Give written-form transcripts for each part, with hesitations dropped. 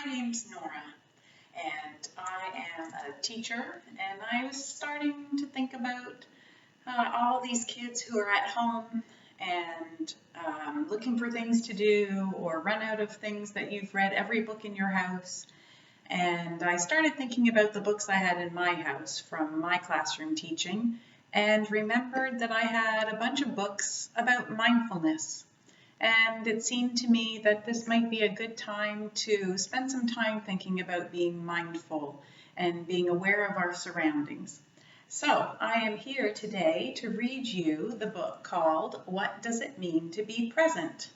My name's Nora, and I am a teacher, and I was starting to think about all these kids who are at home and looking for things to do or run out of things that you've read every book in your house. And I started thinking about the books I had in my house from my classroom teaching and remembered that I had a bunch of books about mindfulness. And it seemed to me that this might be a good time to spend some time thinking about being mindful and being aware of our surroundings. So I am here today to read you the book called What Does It Mean to Be Present?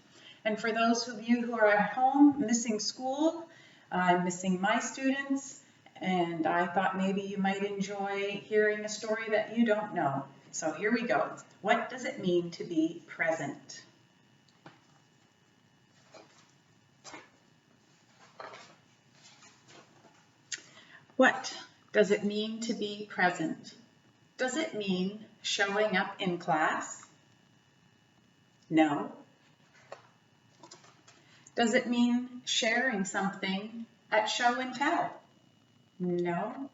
And for those of you who are at home missing school, I'm missing my students, and I thought maybe you might enjoy hearing a story that you don't know. So here we go. What does it mean to be present? What does it mean to be present? Does it mean showing up in class? No. Does it mean sharing something at show and tell? No.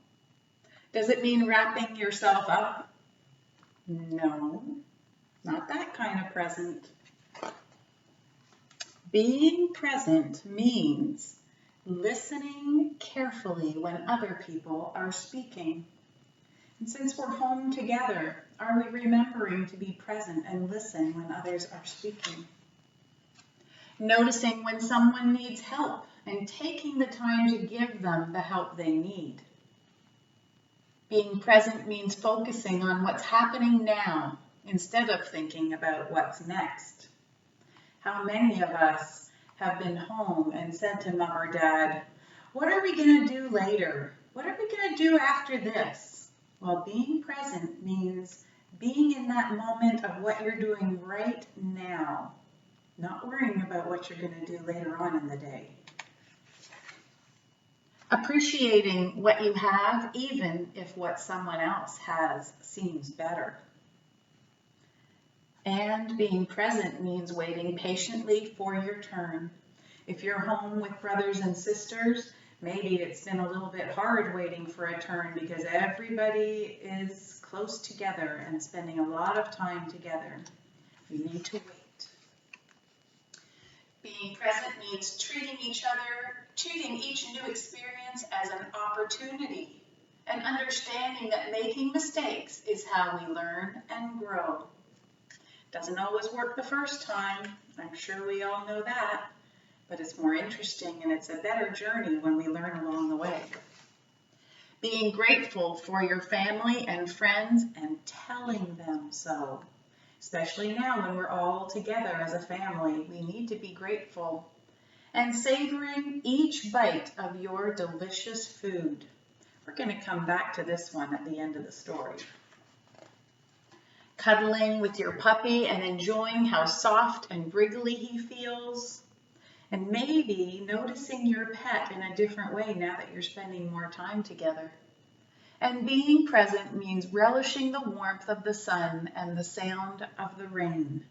Does it mean wrapping yourself up? No, not that kind of present. Being present means listening carefully when other people are speaking. And since we're home together, are we remembering to be present and listen when others are speaking? Noticing when someone needs help and taking the time to give them the help they need. Being present means focusing on what's happening now instead of thinking about what's next. How many of us have been home and said to mom or dad, "What are we going to do later? What are we going to do after this?" Well, being present means being in that moment of what you're doing right now, not worrying about what you're going to do later on in the day. Appreciating what you have, even if what someone else has seems better. And being present means waiting patiently for your turn. If you're home with brothers and sisters, maybe it's been a little bit hard waiting for a turn because everybody is close together and spending a lot of time together. You need to wait. Being present means treating each new experience as an opportunity and understanding that making mistakes is how we learn and grow. Doesn't always work the first time. I'm sure we all know that, but it's more interesting and it's a better journey when we learn along the way. Being grateful for your family and friends and telling them so. Especially now when we're all together as a family, we need to be grateful. And savoring each bite of your delicious food. We're going to come back to this one at the end of the story. Cuddling with your puppy and enjoying how soft and wriggly he feels. And maybe noticing your pet in a different way now that you're spending more time together. And being present means relishing the warmth of the sun and the sound of the rain.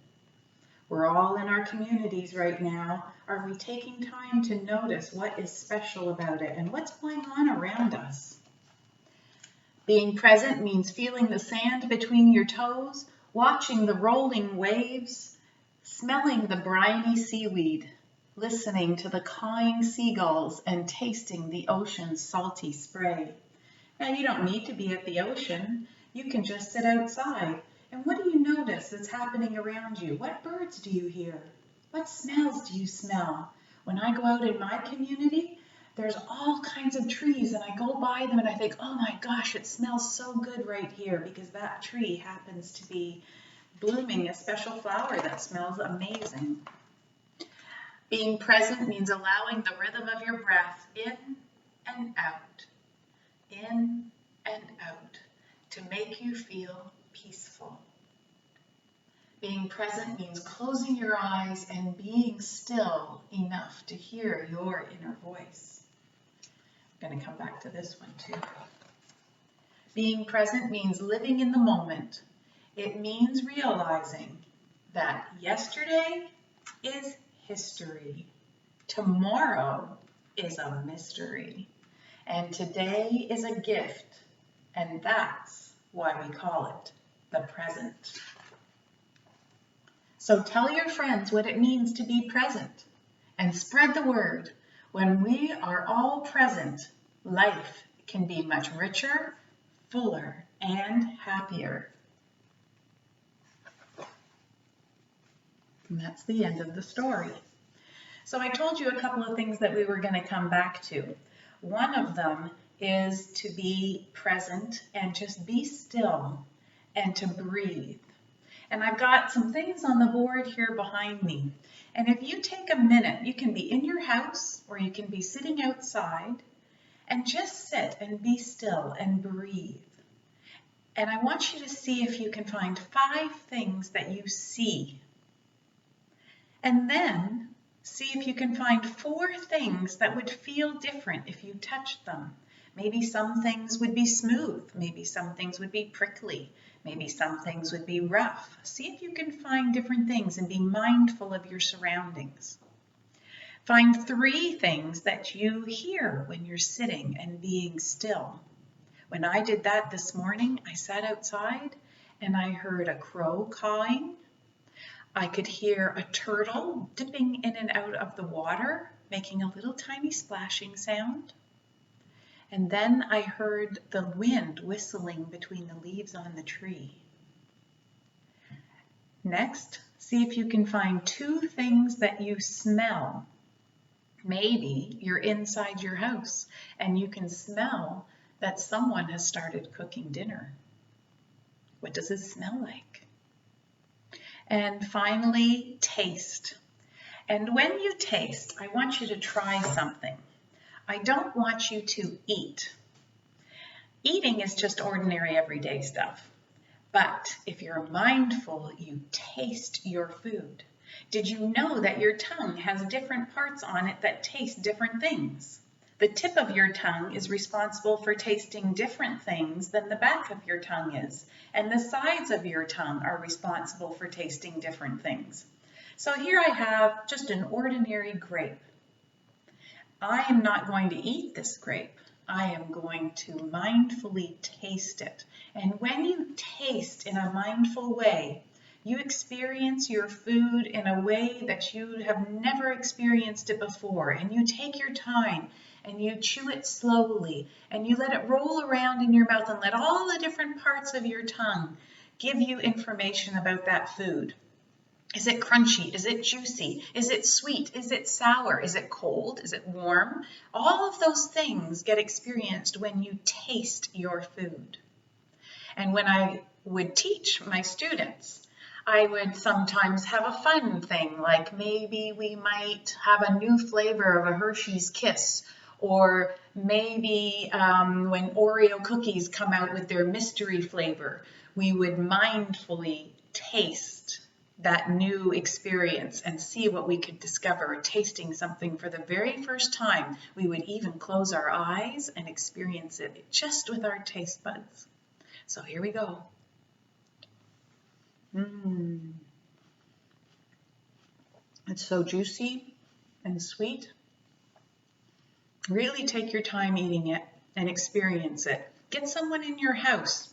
We're all in our communities right now. Are we taking time to notice what is special about it and what's going on around us? Being present means feeling the sand between your toes, watching the rolling waves, smelling the briny seaweed, listening to the cawing seagulls, and tasting the ocean's salty spray. Now, you don't need to be at the ocean. You can just sit outside. And what do you notice that's happening around you? What birds do you hear? What smells do you smell? When I go out in my community, there's all kinds of trees, and I go by them and I think, oh my gosh, it smells so good right here because that tree happens to be blooming a special flower that smells amazing. Being present means allowing the rhythm of your breath in and out to make you feel peaceful. Being present means closing your eyes and being still enough to hear your inner voice. I'm going to come back to this one too. Being present means living in the moment. It means realizing that yesterday is history. Tomorrow is a mystery. And today is a gift, and that's why we call it the present. So tell your friends what it means to be present, and spread the word. When we are all present, life can be much richer, fuller, and happier. And that's the end of the story. So I told you a couple of things that we were going to come back to. One of them is to be present and just be still and to breathe. And I've got some things on the board here behind me. And if you take a minute, you can be in your house or you can be sitting outside and just sit and be still and breathe. And I want you to see if you can find 5 things that you see. And then see if you can find 4 things that would feel different if you touched them. Maybe some things would be smooth. Maybe some things would be prickly. Maybe some things would be rough. See if you can find different things and be mindful of your surroundings. Find 3 things that you hear when you're sitting and being still. When I did that this morning, I sat outside and I heard a crow cawing. I could hear a turtle dipping in and out of the water, making a little tiny splashing sound. And then I heard the wind whistling between the leaves on the tree. Next, see if you can find 2 things that you smell. Maybe you're inside your house and you can smell that someone has started cooking dinner. What does it smell like? And finally, taste. And when you taste, I want you to try something. I don't want you to eat. Eating is just ordinary everyday stuff. But if you're mindful, you taste your food. Did you know that your tongue has different parts on it that taste different things? The tip of your tongue is responsible for tasting different things than the back of your tongue is. And the sides of your tongue are responsible for tasting different things. So here I have just an ordinary grape. I am not going to eat this grape. I am going to mindfully taste it. And when you taste in a mindful way, you experience your food in a way that you have never experienced it before. And you take your time and you chew it slowly and you let it roll around in your mouth and let all the different parts of your tongue give you information about that food. Is it crunchy? Is it juicy? Is it sweet? Is it sour? Is it cold? Is it warm? All of those things get experienced when you taste your food. And when I would teach my students, I would sometimes have a fun thing, like maybe we might have a new flavor of a Hershey's Kiss, or maybe when Oreo cookies come out with their mystery flavor, we would mindfully taste that new experience and see what we could discover tasting something for the very first time. We would even close our eyes and experience it just with our taste buds. So here we go. It's so juicy and sweet. Really take your time eating it and experience it. Get someone in your house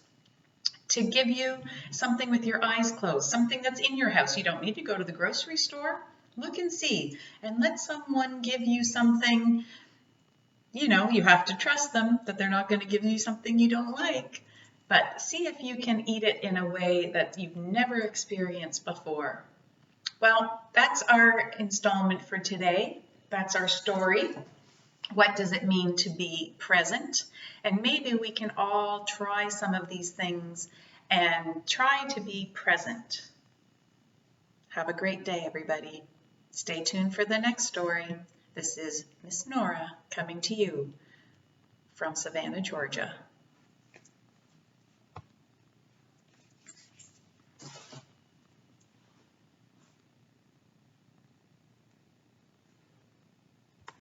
to give you something with your eyes closed, something that's in your house. You don't need to go to the grocery store. Look and see, and let someone give you something. You know, you have to trust them that they're not going to give you something you don't like. But see if you can eat it in a way that you've never experienced before. Well, that's our installment for today. That's our story. What does it mean to be present? And maybe we can all try some of these things and try to be present. Have a great day, everybody. Stay tuned for the next story. This is Miss Nora coming to you from Savannah, Georgia.